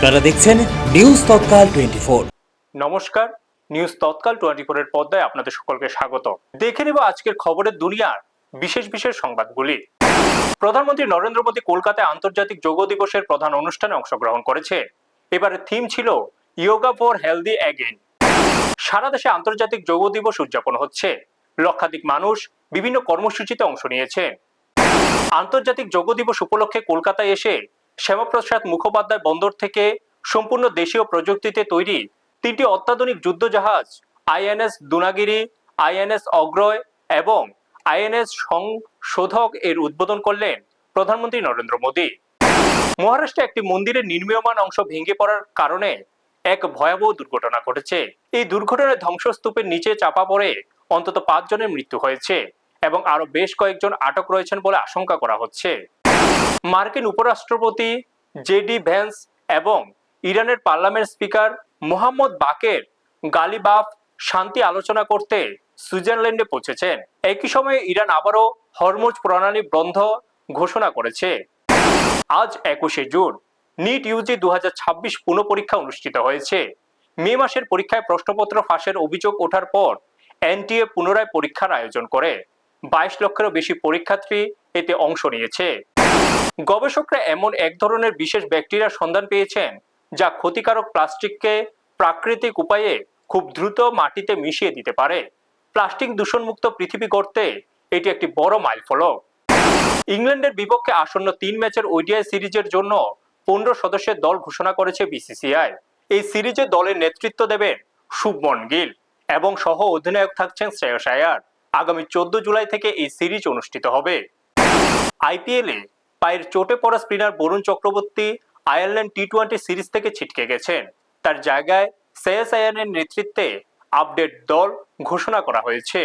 আপনারা দেখছেন নিউজ তৎকাল 24। নমস্কার, নিউজ তৎকাল 24 এর পর্দায় আপনাদের সকলকে স্বাগত। দেখে নেব আজকের খবরের দুনিয়ার বিশেষ বিশেষ সংবাদগুলি। প্রধানমন্ত্রী নরেন্দ্র মোদী কলকাতায় আন্তর্জাতিক যোগ দিবসের প্রধান অনুষ্ঠানে অংশগ্রহণ করেছে। এবারে থিম ছিল ইয়োগা ফর হেলদি অ্যাগেইন। সারা দেশে আন্তর্জাতিক যোগ দিবস উদযাপন হচ্ছে। লক্ষাধিক মানুষ বিভিন্ন কর্মসূচিতে অংশ নিয়েছে। আন্তর্জাতিক যোগ দিবস উপলক্ষে কলকাতায় এসে শ্যামাপ্রসাদ মুখোপাধ্যায় বন্দর থেকে সম্পূর্ণ দেশীয় প্রযুক্তিতে তৈরি 3টি অত্যাধুনিক যুদ্ধজাহাজ আইএনএস দুনাগিরি, আইএনএস অগ্রয় এবং আইএনএস সংশোধক এর উদ্বোধন করলেন প্রধানমন্ত্রী নরেন্দ্র মোদী। মহারাষ্ট্রে একটি মন্দিরের নির্মীয়মান অংশ ভেঙে পড়ার কারণে এক ভয়াবহ দুর্ঘটনা ঘটেছে। এই দুর্ঘটনায় ধ্বংসস্তূপের নিচে চাপা পড়ে অন্তত 5 জনের মৃত্যু হয়েছে এবং আরো বেশ কয়েকজন আটক রয়েছেন বলে আশঙ্কা করা হচ্ছে। মার্কিন উপরাষ্ট্রপতি জেডি ভ্যান্স এবং ইরানের পার্লামেন্ট স্পিকার মোহাম্মদ বাকের গালিবাফ শান্তি আলোচনা করতে সুইজারল্যান্ডে পৌঁছেছেন। একই সময়ে ইরান আবারও হরমুজ প্রণালী বন্ধ ঘোষণা করেছে। আজ 21শে জুন নিট ইউজি 2026 পুনঃপরীক্ষা অনুষ্ঠিত হয়েছে। মে মাসের পরীক্ষায় প্রশ্নপত্র ফাঁসের অভিযোগ ওঠার পর এনটিএ পুনরায় পরীক্ষার আয়োজন করে 22 লক্ষেরও বেশি পরীক্ষার্থী এতে অংশ নিয়েছে। গবেষকরা এমন এক ধরনের বিশেষ ব্যাকটেরিয়ার সন্ধান পেয়েছেন যা ক্ষতিকারক প্লাস্টিককে প্রাকৃতিক উপায়ে খুব দ্রুত মাটিতে মিশিয়ে দিতে পারে। প্লাস্টিক দূষণমুক্ত পৃথিবী গড়তে এটি একটি বড় মাইলফলক। ইংল্যান্ডের বিপক্ষে আসন্ন 3 ম্যাচের ওডিআই সিরিজের জন্য 15 সদস্যের দল ঘোষণা করেছে বিসিসিআই। এই সিরিজে দলের নেতৃত্ব দেবেন শুভমন গিল এবং সহ অধিনায়ক থাকছেন শ্রেয়স আয়ার। আগামী 14 জুলাই থেকে এই সিরিজ অনুষ্ঠিত হবে। আইপিএলে পায়ের চোটে পড়া স্পিনার বরুণ চক্রবর্তী আয়ারল্যান্ড টি-20 সিরিজ থেকে ছিটকে গেছেন। তার জায়গায় শ্রেয়স আয়ারের নেতৃত্বে আপডেট দল ঘোষণা করা হয়েছে।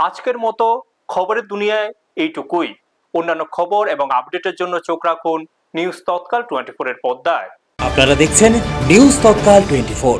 আজকের মতো খবরের দুনিয়ায় এইটুকুই। অন্যান্য খবর এবং আপডেটের জন্য চোখ রাখুন নিউজ তৎকাল 24 এর পর্দায়। আপনারা দেখছেন নিউজ তৎকাল 24।